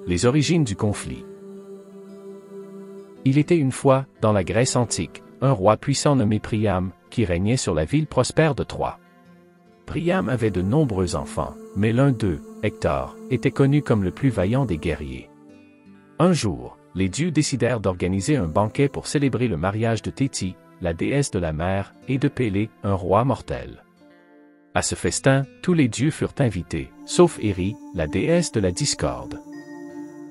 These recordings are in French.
Les origines du conflit. Il était une fois, dans la Grèce antique, un roi puissant nommé Priam, qui régnait sur la ville prospère de Troie. Priam avait de nombreux enfants, mais l'un d'eux, Hector, était connu comme le plus vaillant des guerriers. Un jour, les dieux décidèrent d'organiser un banquet pour célébrer le mariage de Théti, la déesse de la mer, et de Pélée, un roi mortel. À ce festin, tous les dieux furent invités, sauf Héri, la déesse de la discorde.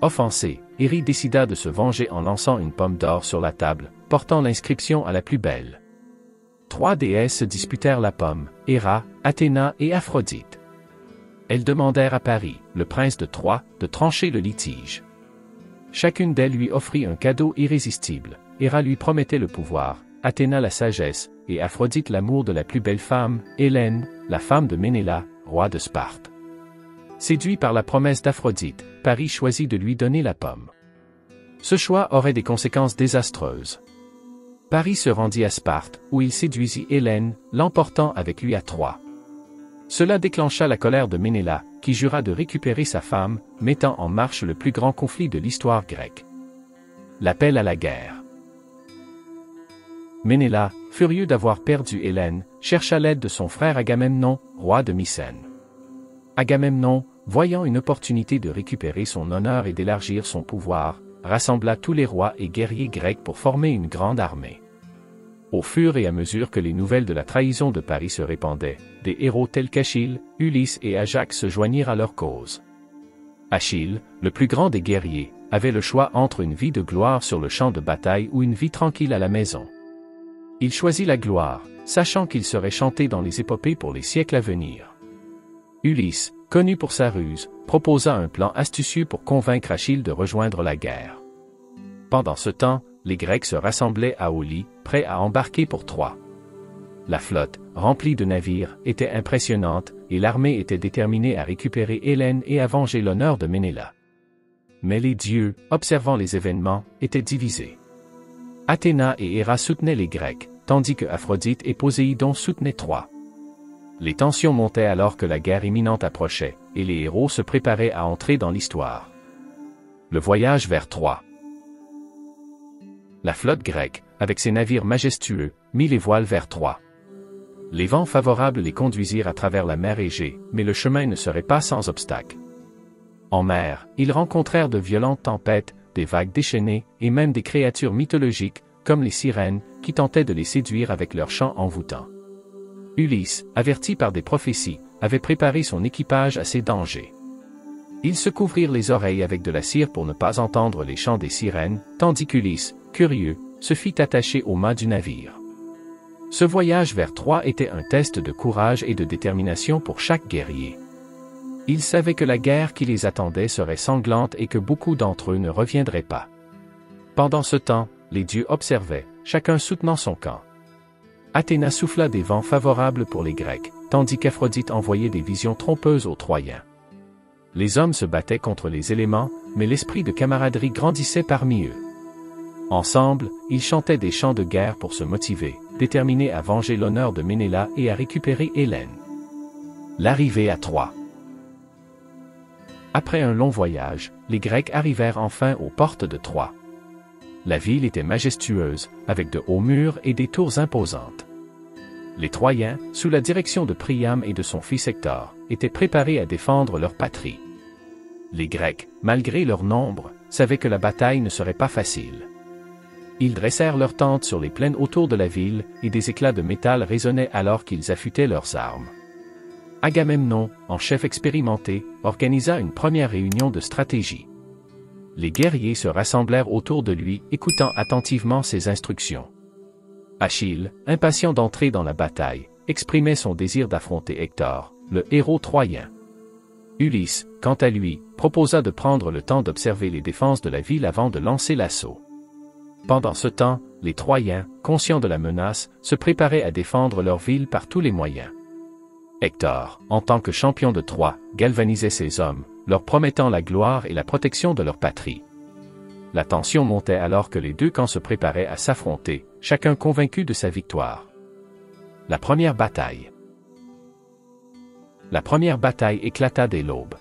Offensé, Héri décida de se venger en lançant une pomme d'or sur la table, portant l'inscription à la plus belle. 3 déesses se disputèrent la pomme, Héra, Athéna et Aphrodite. Elles demandèrent à Paris, le prince de Troie, de trancher le litige. Chacune d'elles lui offrit un cadeau irrésistible. Héra lui promettait le pouvoir, Athéna la sagesse, et Aphrodite l'amour de la plus belle femme, Hélène, la femme de Ménéla, roi de Sparte. Séduit par la promesse d'Aphrodite, Paris choisit de lui donner la pomme. Ce choix aurait des conséquences désastreuses. Paris se rendit à Sparte, où il séduisit Hélène, l'emportant avec lui à Troie. Cela déclencha la colère de Ménéla, qui jura de récupérer sa femme, mettant en marche le plus grand conflit de l'histoire grecque. L'appel à la guerre. Ménéla, furieux d'avoir perdu Hélène, chercha l'aide de son frère Agamemnon, roi de Mycène. Agamemnon, voyant une opportunité de récupérer son honneur et d'élargir son pouvoir, rassembla tous les rois et guerriers grecs pour former une grande armée. Au fur et à mesure que les nouvelles de la trahison de Paris se répandaient, des héros tels qu'Achille, Ulysse et Ajax se joignirent à leur cause. Achille, le plus grand des guerriers, avait le choix entre une vie de gloire sur le champ de bataille ou une vie tranquille à la maison. Il choisit la gloire, sachant qu'il serait chanté dans les épopées pour les siècles à venir. Ulysse, connu pour sa ruse, proposa un plan astucieux pour convaincre Achille de rejoindre la guerre. Pendant ce temps, les Grecs se rassemblaient à Aulis, prêts à embarquer pour Troie. La flotte, remplie de navires, était impressionnante, et l'armée était déterminée à récupérer Hélène et à venger l'honneur de Ménéla. Mais les dieux, observant les événements, étaient divisés. Athéna et Héra soutenaient les Grecs, tandis que Aphrodite et Poséidon soutenaient Troie. Les tensions montaient alors que la guerre imminente approchait, et les héros se préparaient à entrer dans l'histoire. Le voyage vers Troie. La flotte grecque, avec ses navires majestueux, mit les voiles vers Troie. Les vents favorables les conduisirent à travers la mer Égée, mais le chemin ne serait pas sans obstacles. En mer, ils rencontrèrent de violentes tempêtes, des vagues déchaînées, et même des créatures mythologiques, comme les sirènes, qui tentaient de les séduire avec leurs chants envoûtants. Ulysse, averti par des prophéties, avait préparé son équipage à ces dangers. Ils se couvrirent les oreilles avec de la cire pour ne pas entendre les chants des sirènes, tandis qu'Ulysse, curieux, se fit attacher au mât du navire. Ce voyage vers Troie était un test de courage et de détermination pour chaque guerrier. Ils savaient que la guerre qui les attendait serait sanglante et que beaucoup d'entre eux ne reviendraient pas. Pendant ce temps, les dieux observaient, chacun soutenant son camp. Athéna souffla des vents favorables pour les Grecs, tandis qu'Aphrodite envoyait des visions trompeuses aux Troyens. Les hommes se battaient contre les éléments, mais l'esprit de camaraderie grandissait parmi eux. Ensemble, ils chantaient des chants de guerre pour se motiver, déterminés à venger l'honneur de Ménéla et à récupérer Hélène. L'arrivée à Troie. Après un long voyage, les Grecs arrivèrent enfin aux portes de Troie. La ville était majestueuse, avec de hauts murs et des tours imposantes. Les Troyens, sous la direction de Priam et de son fils Hector, étaient préparés à défendre leur patrie. Les Grecs, malgré leur nombre, savaient que la bataille ne serait pas facile. Ils dressèrent leurs tentes sur les plaines autour de la ville, et des éclats de métal résonnaient alors qu'ils affûtaient leurs armes. Agamemnon, en chef expérimenté, organisa une première réunion de stratégie. Les guerriers se rassemblèrent autour de lui, écoutant attentivement ses instructions. Achille, impatient d'entrer dans la bataille, exprimait son désir d'affronter Hector, le héros troyen. Ulysse, quant à lui, proposa de prendre le temps d'observer les défenses de la ville avant de lancer l'assaut. Pendant ce temps, les Troyens, conscients de la menace, se préparaient à défendre leur ville par tous les moyens. Hector, en tant que champion de Troie, galvanisait ses hommes, leur promettant la gloire et la protection de leur patrie. La tension montait alors que les deux camps se préparaient à s'affronter, chacun convaincu de sa victoire. La première bataille. La première bataille éclata dès l'aube.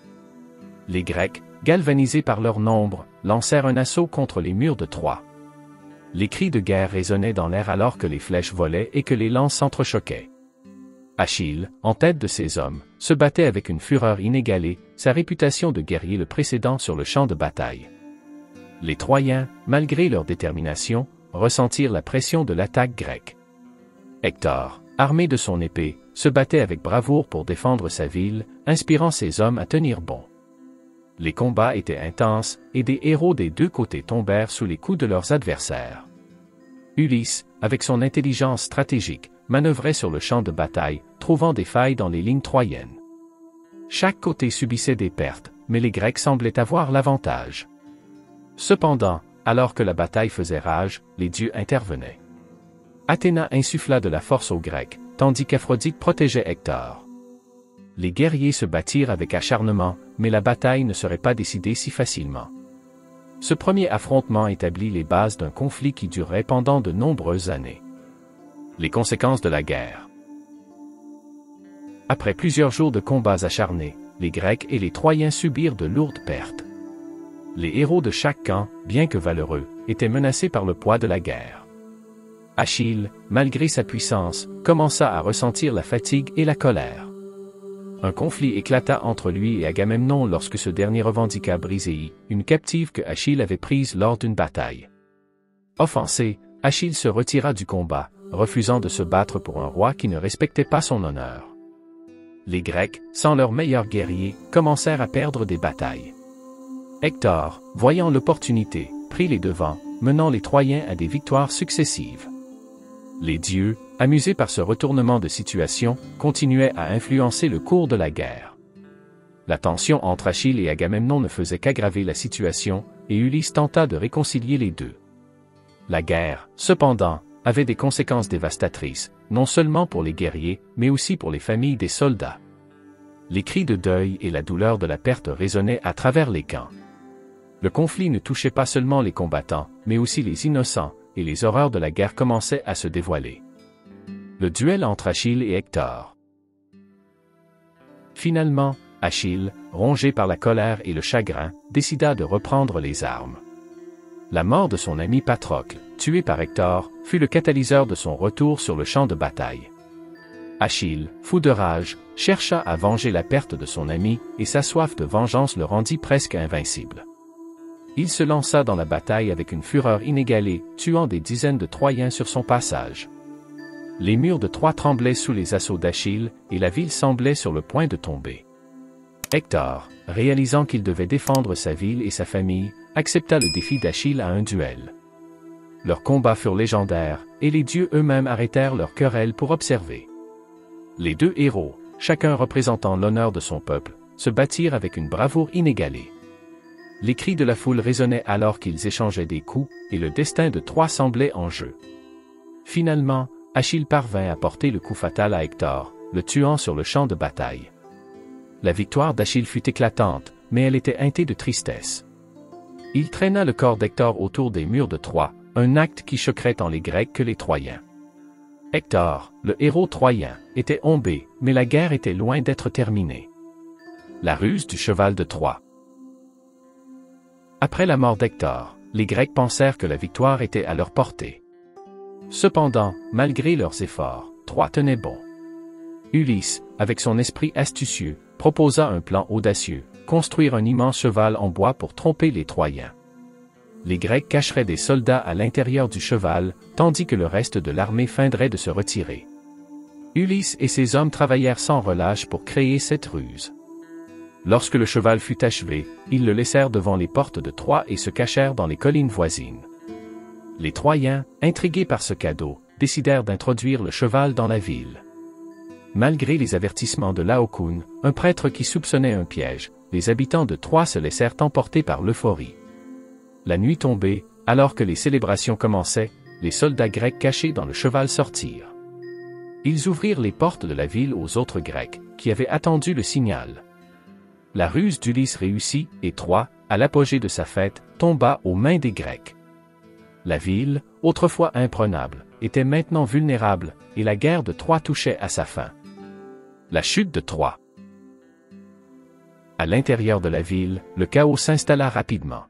Les Grecs, galvanisés par leur nombre, lancèrent un assaut contre les murs de Troie. Les cris de guerre résonnaient dans l'air alors que les flèches volaient et que les lances s'entrechoquaient. Achille, en tête de ses hommes, se battait avec une fureur inégalée, sa réputation de guerrier le précédant sur le champ de bataille. Les Troyens, malgré leur détermination, ressentirent la pression de l'attaque grecque. Hector, armé de son épée, se battait avec bravoure pour défendre sa ville, inspirant ses hommes à tenir bon. Les combats étaient intenses, et des héros des deux côtés tombèrent sous les coups de leurs adversaires. Ulysse, avec son intelligence stratégique, manœuvrait sur le champ de bataille, trouvant des failles dans les lignes troyennes. Chaque côté subissait des pertes, mais les Grecs semblaient avoir l'avantage. Cependant, alors que la bataille faisait rage, les dieux intervenaient. Athéna insuffla de la force aux Grecs, tandis qu'Aphrodite protégeait Hector. Les guerriers se battirent avec acharnement, mais la bataille ne serait pas décidée si facilement. Ce premier affrontement établit les bases d'un conflit qui durerait pendant de nombreuses années. Les conséquences de la guerre. Après plusieurs jours de combats acharnés, les Grecs et les Troyens subirent de lourdes pertes. Les héros de chaque camp, bien que valeureux, étaient menacés par le poids de la guerre. Achille, malgré sa puissance, commença à ressentir la fatigue et la colère. Un conflit éclata entre lui et Agamemnon lorsque ce dernier revendiqua Briséie, une captive que Achille avait prise lors d'une bataille. Offensé, Achille se retira du combat, refusant de se battre pour un roi qui ne respectait pas son honneur. Les Grecs, sans leurs meilleurs guerriers, commencèrent à perdre des batailles. Hector, voyant l'opportunité, prit les devants, menant les Troyens à des victoires successives. Les dieux, amusés par ce retournement de situation, continuaient à influencer le cours de la guerre. La tension entre Achille et Agamemnon ne faisait qu'aggraver la situation, et Ulysse tenta de réconcilier les deux. La guerre, cependant, avait des conséquences dévastatrices, non seulement pour les guerriers, mais aussi pour les familles des soldats. Les cris de deuil et la douleur de la perte résonnaient à travers les camps. Le conflit ne touchait pas seulement les combattants, mais aussi les innocents, et les horreurs de la guerre commençaient à se dévoiler. Le duel entre Achille et Hector. Finalement, Achille, rongé par la colère et le chagrin, décida de reprendre les armes. La mort de son ami Patrocle, tué par Hector, fut le catalyseur de son retour sur le champ de bataille. Achille, fou de rage, chercha à venger la perte de son ami, et sa soif de vengeance le rendit presque invincible. Il se lança dans la bataille avec une fureur inégalée, tuant des dizaines de Troyens sur son passage. Les murs de Troie tremblaient sous les assauts d'Achille, et la ville semblait sur le point de tomber. Hector, réalisant qu'il devait défendre sa ville et sa famille, accepta le défi d'Achille à un duel. Leurs combats furent légendaires, et les dieux eux-mêmes arrêtèrent leur querelle pour observer. Les deux héros, chacun représentant l'honneur de son peuple, se battirent avec une bravoure inégalée. Les cris de la foule résonnaient alors qu'ils échangeaient des coups, et le destin de Troie semblait en jeu. Finalement, Achille parvint à porter le coup fatal à Hector, le tuant sur le champ de bataille. La victoire d'Achille fut éclatante, mais elle était teintée de tristesse. Il traîna le corps d'Hector autour des murs de Troie, un acte qui choquerait tant les Grecs que les Troyens. Hector, le héros troyen, était tombé, mais la guerre était loin d'être terminée. La ruse du cheval de Troie. Après la mort d'Hector, les Grecs pensèrent que la victoire était à leur portée. Cependant, malgré leurs efforts, Troie tenait bon. Ulysse, avec son esprit astucieux, proposa un plan audacieux, construire un immense cheval en bois pour tromper les Troyens. Les Grecs cacheraient des soldats à l'intérieur du cheval, tandis que le reste de l'armée feindrait de se retirer. Ulysse et ses hommes travaillèrent sans relâche pour créer cette ruse. Lorsque le cheval fut achevé, ils le laissèrent devant les portes de Troie et se cachèrent dans les collines voisines. Les Troyens, intrigués par ce cadeau, décidèrent d'introduire le cheval dans la ville. Malgré les avertissements de Laocoon, un prêtre qui soupçonnait un piège, les habitants de Troie se laissèrent emporter par l'euphorie. La nuit tombée, alors que les célébrations commençaient, les soldats grecs cachés dans le cheval sortirent. Ils ouvrirent les portes de la ville aux autres Grecs, qui avaient attendu le signal. La ruse d'Ulysse réussit, et Troie, à l'apogée de sa fête, tomba aux mains des Grecs. La ville, autrefois imprenable, était maintenant vulnérable, et la guerre de Troie touchait à sa fin. La chute de Troie. À l'intérieur de la ville, le chaos s'installa rapidement.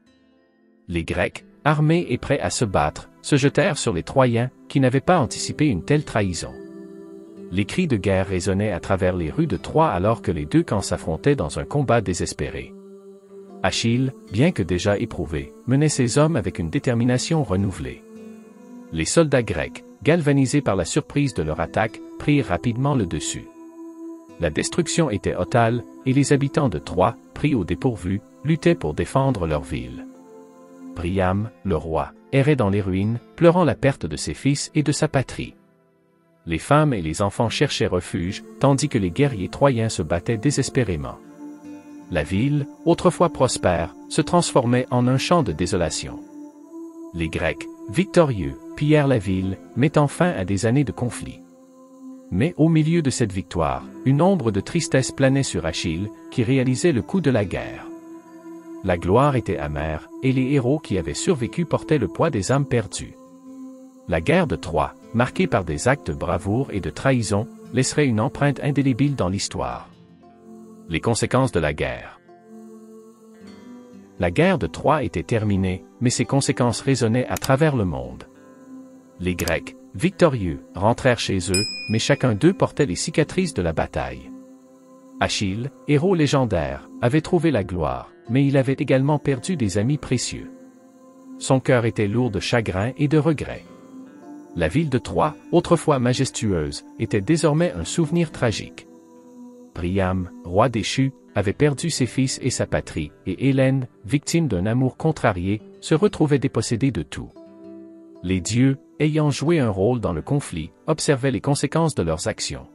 Les Grecs, armés et prêts à se battre, se jetèrent sur les Troyens, qui n'avaient pas anticipé une telle trahison. Les cris de guerre résonnaient à travers les rues de Troie alors que les deux camps s'affrontaient dans un combat désespéré. Achille, bien que déjà éprouvé, menait ses hommes avec une détermination renouvelée. Les soldats grecs, galvanisés par la surprise de leur attaque, prirent rapidement le dessus. La destruction était totale, et les habitants de Troie, pris au dépourvu, luttaient pour défendre leur ville. Priam, le roi, errait dans les ruines, pleurant la perte de ses fils et de sa patrie. Les femmes et les enfants cherchaient refuge, tandis que les guerriers troyens se battaient désespérément. La ville, autrefois prospère, se transformait en un champ de désolation. Les Grecs, victorieux, pillèrent la ville, mettant fin à des années de conflit. Mais au milieu de cette victoire, une ombre de tristesse planait sur Achille, qui réalisait le coût de la guerre. La gloire était amère, et les héros qui avaient survécu portaient le poids des âmes perdues. La guerre de Troie, marquée par des actes de bravoure et de trahison, laisserait une empreinte indélébile dans l'histoire. Les conséquences de la guerre. La guerre de Troie était terminée, mais ses conséquences résonnaient à travers le monde. Les Grecs, victorieux, rentrèrent chez eux, mais chacun d'eux portait les cicatrices de la bataille. Achille, héros légendaire, avait trouvé la gloire, mais il avait également perdu des amis précieux. Son cœur était lourd de chagrin et de regrets. La ville de Troie, autrefois majestueuse, était désormais un souvenir tragique. Priam, roi déchu, avait perdu ses fils et sa patrie, et Hélène, victime d'un amour contrarié, se retrouvait dépossédée de tout. Les dieux, ayant joué un rôle dans le conflit, observaient les conséquences de leurs actions.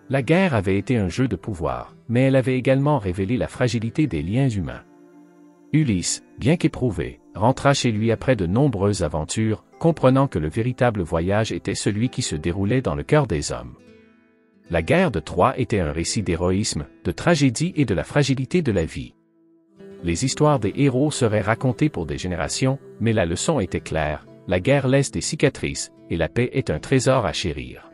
La guerre avait été un jeu de pouvoir, mais elle avait également révélé la fragilité des liens humains. Ulysse, bien qu'éprouvé, rentra chez lui après de nombreuses aventures, comprenant que le véritable voyage était celui qui se déroulait dans le cœur des hommes. La guerre de Troie était un récit d'héroïsme, de tragédie et de la fragilité de la vie. Les histoires des héros seraient racontées pour des générations, mais la leçon était claire, la guerre laisse des cicatrices, et la paix est un trésor à chérir.